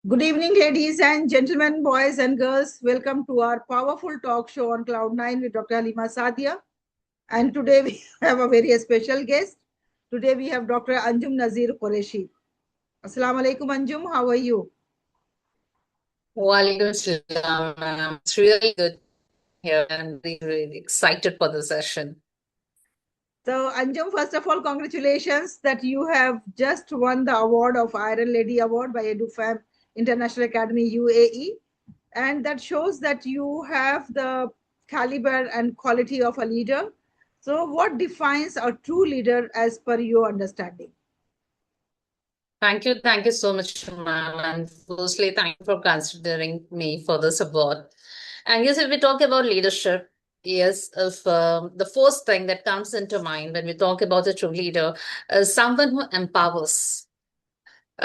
Good evening, ladies and gentlemen, boys and girls. Welcome to our powerful talk show on Cloud9 with Dr. Haleema Sadia. And today we have a very special guest. Today we have Dr. Anjum Nazir Qureshi. Assalamu alaikum, Anjum. How are you? Walaikum salam, ma'am. It's really good here and really excited for the session. So, Anjum, first of all, congratulations that you have just won the award of Iron Lady Award by Edufam International Academy UAE. And that shows that you have the caliber and quality of a leader. So, what defines a true leader as per your understanding? Thank you so much, ma'am. And firstly, thank you for considering me for this award. And yes, if we talk about leadership, yes, if the first thing that comes into mind when we talk about a true leader is someone who empowers.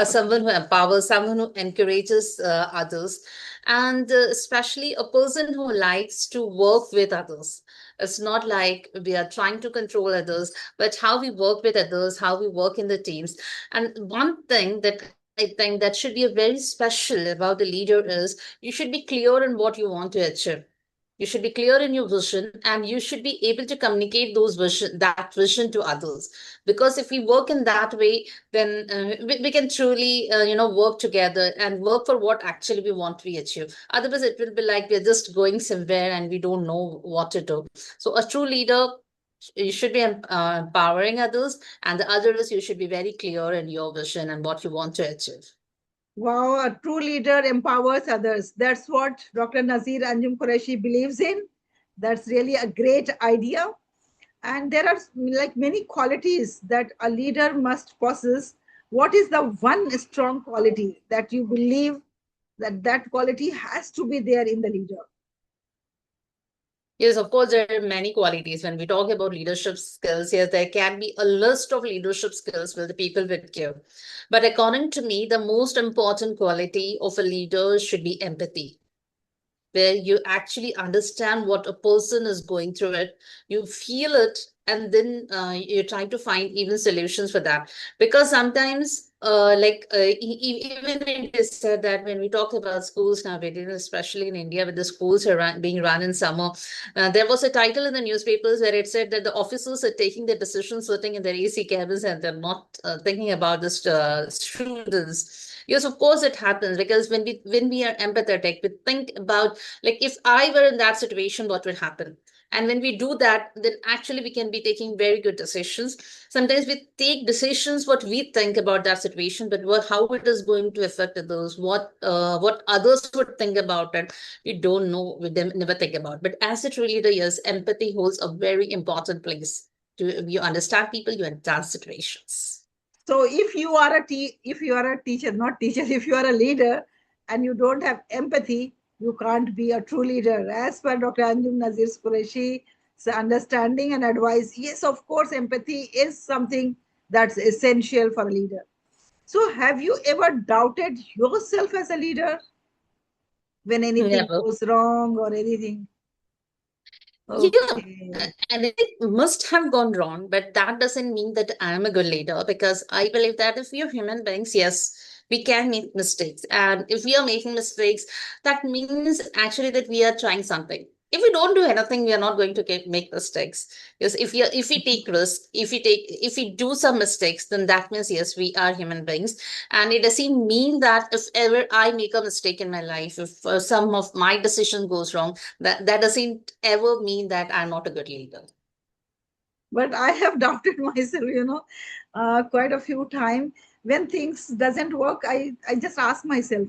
Someone who encourages others, and especially a person who likes to work with others. It's not like we are trying to control others, but how we work with others, how we work in the teams. And one thing that I think that should be a very special about the leader is you should be clear in what you want to achieve. You should be clear in your vision, and you should be able to communicate that vision to others. Because if we work in that way, then we can truly work together and work for what actually we want to achieve. Otherwise it will be like we're just going somewhere and we don't know what to do. So a true leader, you should be empowering others, and the other is you should be very clear in your vision and what you want to achieve. Wow, a true leader empowers others. That's what Dr. Nazir Anjum Qureshi believes in. That's really a great idea. And there are like many qualities that a leader must possess. What is the one strong quality that you believe that that quality has to be there in the leader? Yes, of course, there are many qualities. When we talk about leadership skills, yes, there can be a list of leadership skills where the people would give. But according to me, the most important quality of a leader should be empathy, where you actually understand what a person is going through it, you feel it, and then you try to find even solutions for that. Because sometimes even when they said that when we talk about schools nowadays, especially in India, with the schools being run in summer, there was a title in the newspapers where it said that the officers are taking their decisions sitting in their AC cabins, and they're not thinking about the students. Yes, of course it happens, because when we are empathetic, we think about, like, if I were in that situation, what would happen? And when we do that, then actually we can be taking very good decisions. Sometimes we take decisions what we think about that situation, but how it is going to affect others, what others would think about it, we don't know, we never think about. But as it really is, empathy holds a very important place. You understand people, you understand situations. So if you are if you are a teacher, not teacher, if you are a leader and you don't have empathy, you can't be a true leader. As per Dr. Anjum Nazir Qureshi's understanding and advice, yes, of course, empathy is something that's essential for a leader. So have you ever doubted yourself as a leader when anything Never. goes wrong or anything? Yeah, Okay. and it must have gone wrong, but that doesn't mean that I'm a good leader, because I believe that if we are human beings, yes, we can make mistakes. And if we are making mistakes, that means actually that we are trying something. If we don't do anything, we are not going to make mistakes. Because if we take risks, if we do some mistakes, then that means yes, we are human beings. And it doesn't mean that if ever I make a mistake in my life, if some of my decision goes wrong, that doesn't ever mean that I'm not a good leader. But I have doubted myself, quite a few times. When things doesn't work, I just ask myself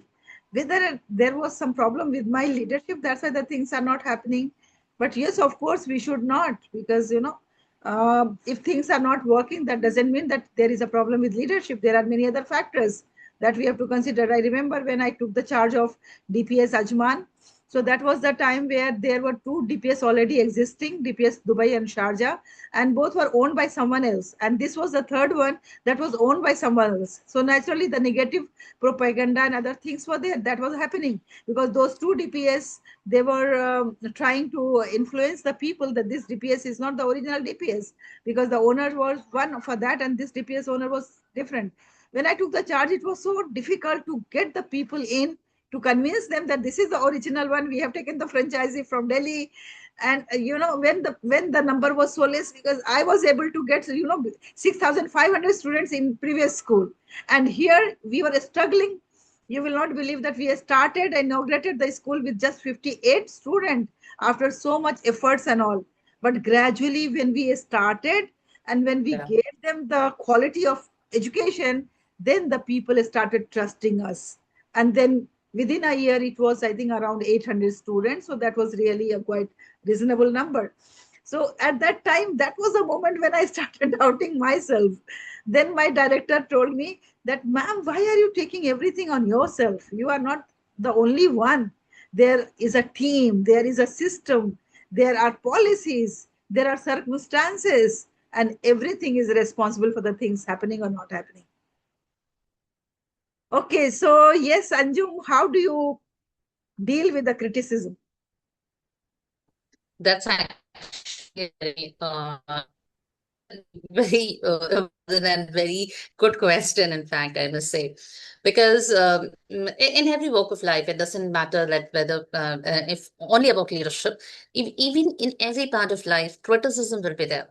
whether there was some problem with my leadership, that's why the things are not happening. But yes, of course we should not, because if things are not working, that doesn't mean that there is a problem with leadership. There are many other factors that we have to consider. I remember when I took the charge of DPS Ajman, so that was the time where there were two DPS already existing, DPS Dubai and Sharjah, and both were owned by someone else. And this was the third one that was owned by someone else. So naturally, the negative propaganda and other things were there. That was happening because those two DPS, they were trying to influence the people that this DPS is not the original DPS, because the owner was one for that and this DPS owner was different. when I took the charge, it was so difficult to get the people in, to convince them that this is the original one. We have taken the franchisee from Delhi. And when the number was so less, because I was able to get 6,500 students in previous school, and here we were struggling. You will not believe that we started, inaugurated the school with just 58 students after so much efforts and all. But gradually, when we started and when we Yeah. gave them the quality of education, then the people started trusting us. And then within a year, it was, I think, around 800 students. So that was really a quite reasonable number. So at that time, that was a moment when I started doubting myself. Then my director told me that, ma'am, why are you taking everything on yourself? You are not the only one. There is a team, there is a system, there are policies, there are circumstances, and everything is responsible for the things happening or not happening. Okay, so yes, Anjum, how do you deal with the criticism? That's actually very and very good question, in fact, I must say, because in every walk of life, it doesn't matter that whether if only about leadership, if, even in every part of life, criticism will be there.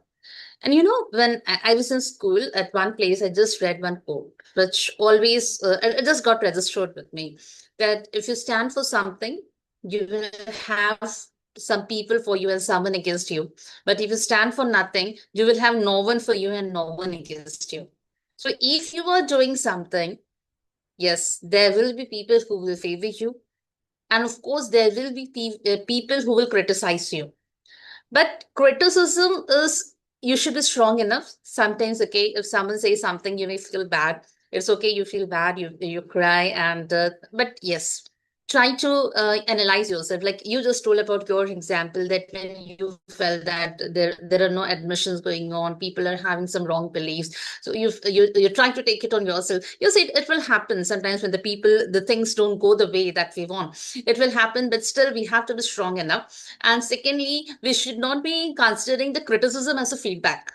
And when I was in school, at one place, I just read one quote, which always, it just got registered with me, that if you stand for something, you will have some people for you and someone against you. But if you stand for nothing, you will have no one for you and no one against you. So if you are doing something, yes, there will be people who will favor you. And of course, there will be people who will criticize you. But criticism is, you should be strong enough. Sometimes, okay, if someone says something, you may feel bad. It's okay, you feel bad, you cry, and but yes, try to analyze yourself. Like you just told about your example, that when you felt that there are no admissions going on, people are having some wrong beliefs. So you're trying to take it on yourself. You see, it will happen sometimes when the things don't go the way that we want. It will happen, but still we have to be strong enough. And secondly, we should not be considering the criticism as a feedback.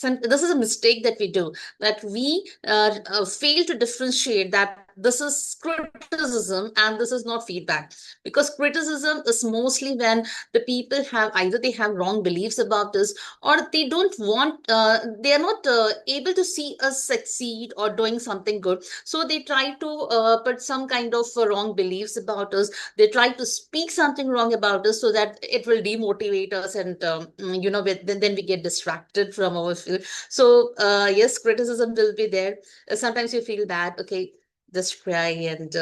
This is a mistake that we do, that we fail to differentiate that this is criticism and this is not feedback. Because criticism is mostly when the people have either they have wrong beliefs about us, or they don't want they are not able to see us succeed or doing something good. So they try to put some kind of wrong beliefs about us. They try to speak something wrong about us so that it will demotivate us, and then we get distracted from our field. So yes, criticism will be there. Sometimes you feel bad, okay, just cry and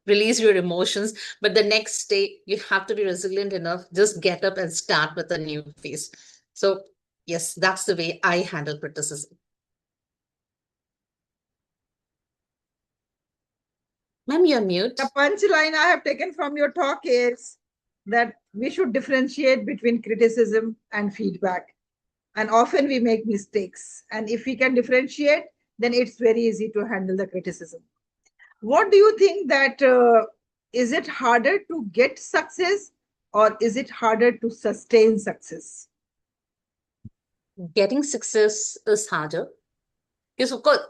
release your emotions, but the next day you have to be resilient enough, just get up and start with a new phase. So yes, that's the way I handle criticism. Ma'am, you're The mute. punchline I have taken from your talk is that we should differentiate between criticism and feedback. And often we make mistakes. And if we can differentiate, then it's very easy to handle the criticism. What do you think that is it harder to get success, or is it harder to sustain success? Getting success is harder. Yes, of course,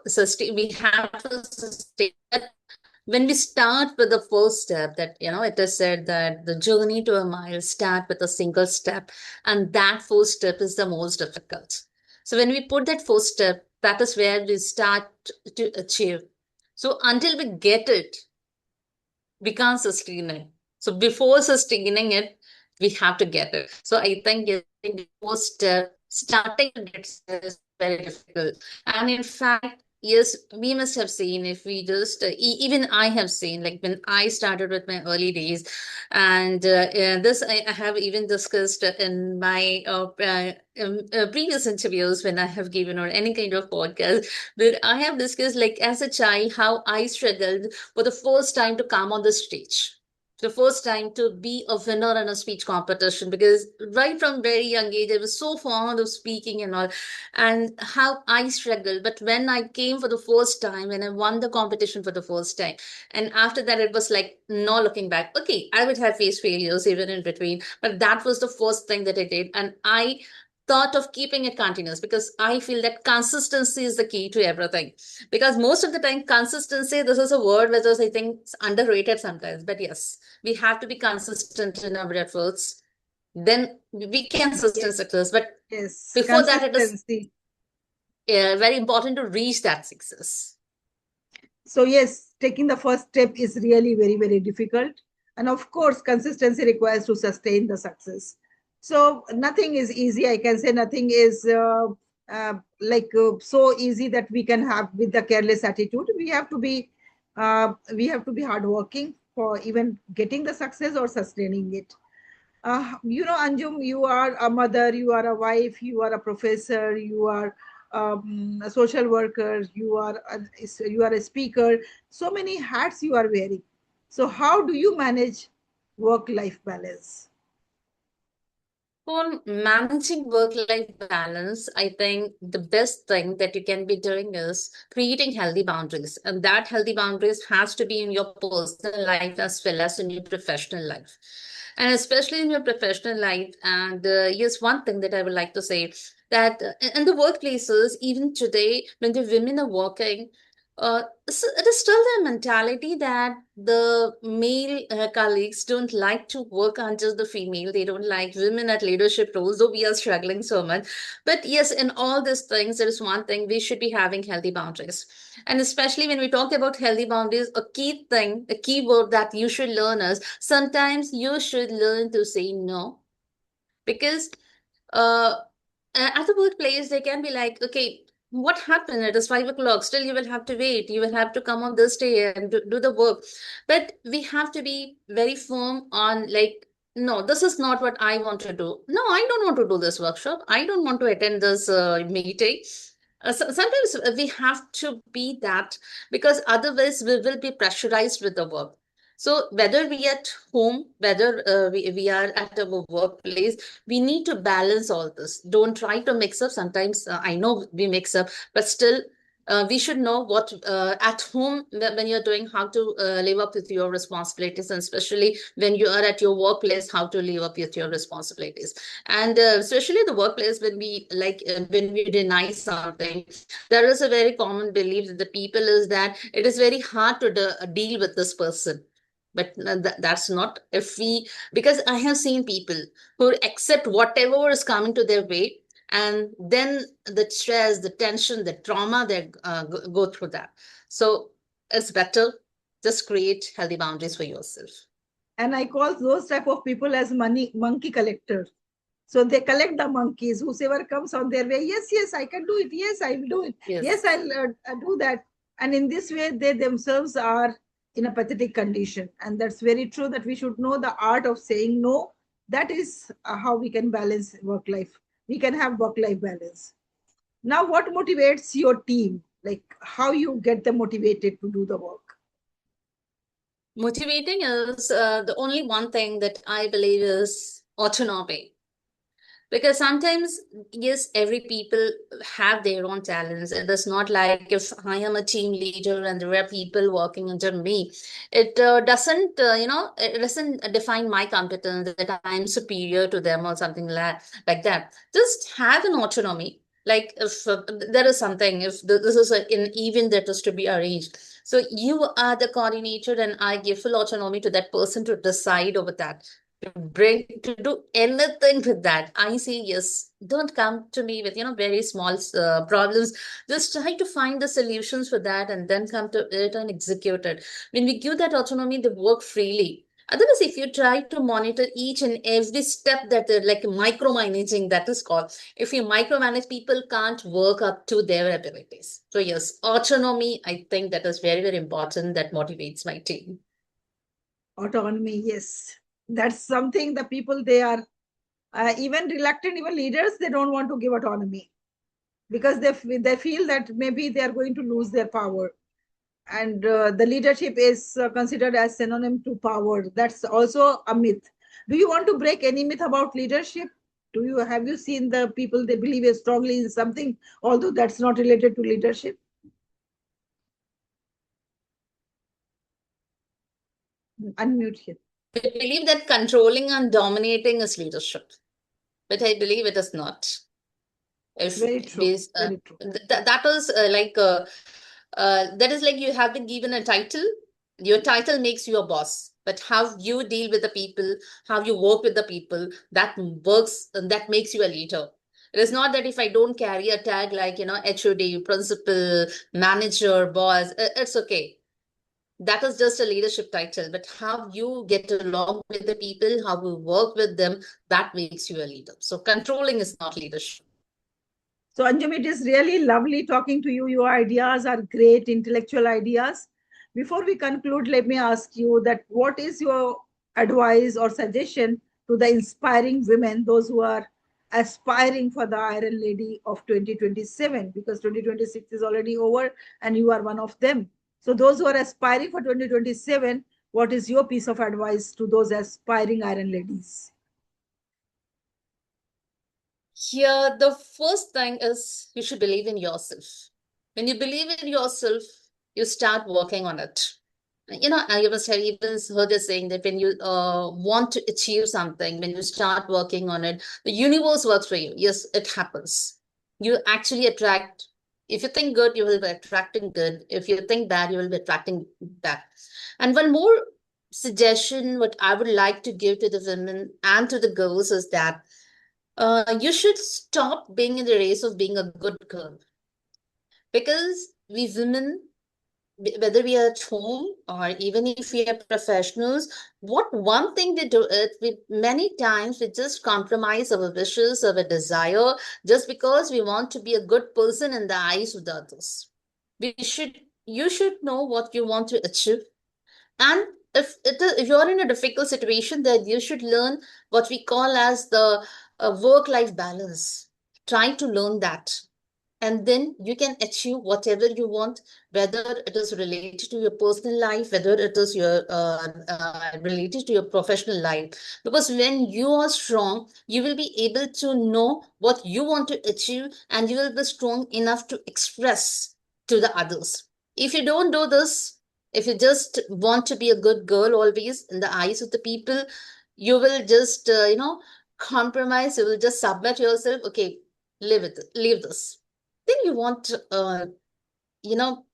we have to sustain. But when we start with the first step, that it is said that the journey to a mile start with a single step, and that first step is the most difficult. So when we put that first step, that is where we start to achieve. So until we get it, we can't sustain it. So before sustaining it, we have to get it. So I think getting the first step, starting to get started is very difficult. And in fact, yes, we must have seen, if we just even I have seen, like when I started with my early days, and this I have even discussed in my previous interviews when I have given, or any kind of podcast, but I have discussed, like as a child, how I struggled for the first time to come on the stage, the first time to be a winner in a speech competition, because right from very young age I was so fond of speaking and all, and how I struggled. But when I came for the first time, when I won the competition for the first time, and after that it was like no looking back. Okay, I would have faced failures even in between, but that was the first thing that I did, and I thought of keeping it continuous, because I feel that consistency is the key to everything. Because most of the time, consistency, this is a word which is, I think, underrated sometimes. But yes, we have to be consistent in our efforts. Then we can sustain Yes, success. But yes, before that, it is consistency. very important to reach that success. So yes, taking the first step is really very, very difficult. And of course, consistency requires to sustain the success. So nothing is easy. I can say nothing is so easy that we can have with the careless attitude. We have to be hardworking for even getting the success or sustaining it. Anjum, you are a mother, you are a wife, you are a professor, you are a social worker, you are a speaker. So many hats you are wearing. So how do you manage work-life balance? For managing work-life balance, I think the best thing that you can be doing is creating healthy boundaries. And that healthy boundaries has to be in your personal life as well as in your professional life. And especially in your professional life. And yes, one thing that I would like to say, that in the workplaces, even today, when the women are working, it is still their mentality that the male colleagues don't like to work under the female. They don't like women at leadership roles, though we are struggling so much. But yes, in all these things, there is one thing: we should be having healthy boundaries. And especially when we talk about healthy boundaries, a key thing, a key word that you should learn is sometimes you should learn to say no. Because uh, at the workplace, they can be like, okay, what happened? It is 5 o'clock. Still, you will have to wait. You will have to come on this day and do the work. But we have to be very firm on, like, no, this is not what I want to do. No, I don't want to do this workshop. I don't want to attend this meeting. Sometimes we have to be that, because otherwise we will be pressurized with the work. So whether we at home, whether we are at our workplace, we need to balance all this. Don't try to mix up. Sometimes I know we mix up, but still we should know what at home, when you're doing, how to live up with your responsibilities, and especially when you are at your workplace, how to live up with your responsibilities. And especially the workplace, when we when we deny something, there is a very common belief that the people is that it is very hard to deal with this person. But that's not. If we, because I have seen people who accept whatever is coming to their way, and then the stress, the tension, the trauma, they go through that. So it's better, just create healthy boundaries for yourself. And I call those type of people as money monkey collectors. So they collect the monkeys, whosoever comes on their way. Yes, yes, I can do it. Yes, I will do it. Yes, Yes. I'll do that. And in this way, they themselves are in a pathetic condition. And that's very true that we should know the art of saying no. That is how we can balance work life. We can have work life balance. Now, what motivates your team? Like how you get them motivated to do the work? Motivating is the only one thing that I believe is autonomy. Because sometimes, yes, every people have their own talents. It is not like if I am a team leader and there are people working under me, it doesn't it doesn't define my competence that I am superior to them or something like that. Just have an autonomy. Like if there is something, if this is an event that is to be arranged, so you are the coordinator, and I give full autonomy to that person to decide over that, to do anything with that. I say yes. Don't come to me with very small problems. Just try to find the solutions for that, and then come to it and execute it. When we give that autonomy, they work freely. Otherwise, if you try to monitor each and every step, that like micromanaging, that is called, if you micromanage, people can't work up to their abilities. So yes, autonomy, I think that is very, very important. That motivates my team. Autonomy, yes. That's something the people, they are even reluctant, even leaders, they don't want to give autonomy because they feel that maybe they are going to lose their power. And the leadership is considered as synonym to power. That's also a myth. Do you want to break any myth about leadership? Do you have you seen the people, they believe strongly in something, although that's not related to leadership? Unmute here. They believe that controlling and dominating is leadership, but I believe it is not. If Very true. this Very true. that is that is like you have been given a title. Your title makes you a boss, but how you deal with the people, how you work with the people, that works, that makes you a leader. It is not that if I don't carry a tag like, HOD, principal, manager, boss, it's okay. That is just a leadership title, but how you get along with the people, how you work with them, that makes you a leader. So controlling is not leadership. So, Anjum, it is really lovely talking to you. Your ideas are great, intellectual ideas. Before we conclude, let me ask you that what is your advice or suggestion to the inspiring women, those who are aspiring for the Iron Lady of 2027? Because 2026 is already over and you are one of them. So, those who are aspiring for 2027, what is your piece of advice to those aspiring Iron Ladies? Here, the first thing is you should believe in yourself. When you believe in yourself, you start working on it. You must have even heard the saying that when you want to achieve something, when you start working on it, the universe works for you. Yes, it happens. You actually attract. If you think good, you will be attracting good. If you think bad, you will be attracting bad. And one more suggestion, what I would like to give to the women and to the girls is that you should stop being in the race of being a good girl, because we women, whether we are at home or even if we are professionals, what one thing we do is we many times we just compromise our wishes, our desire, just because we want to be a good person in the eyes of the others. You should know what you want to achieve, and if you're in a difficult situation, then you should learn what we call as the work-life balance. Try to learn that, and then you can achieve whatever you want, whether it is related to your personal life, whether it is your related to your professional life. Because when you are strong, you will be able to know what you want to achieve, and you will be strong enough to express to the others. If you don't do this, if you just want to be a good girl always in the eyes of the people, you will just compromise, you will just submit yourself. Okay, leave this. Then you want you know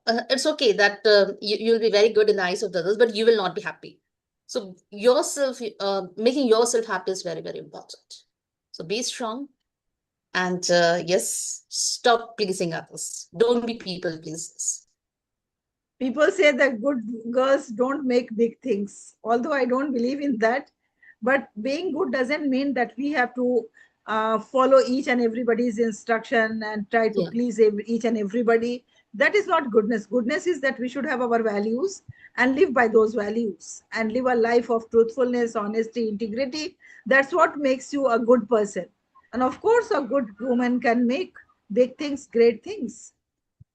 it's okay that you'll be very good in the eyes of the others, but you will not be happy. So yourself, making yourself happy is very, very important. So be strong, and yes, stop pleasing others. Don't be people pleasers. People say that good girls don't make big things, although I don't believe in that. But being good doesn't mean that we have to follow each and everybody's instruction and try to Yeah. please each and everybody. That is not goodness. Goodness is that we should have our values and live by those values and live a life of truthfulness, honesty, integrity. That's what makes you a good person. And of course, a good woman can make big things, great things.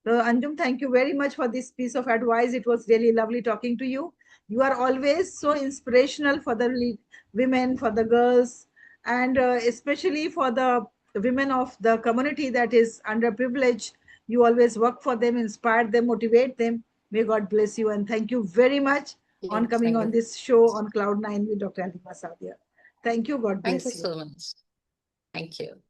So, Anjum, thank you very much for this piece of advice. It was really lovely talking to you. You are always so inspirational for the women, for the girls, and especially for the women of the community that is underprivileged. You always work for them, inspire them, motivate them. May God bless you. And thank you very much Yeah, on coming thank on you. this show on Cloud9 with Dr. Haleema Sadia. Thank you. God Thank you bless you. so much. Thank you.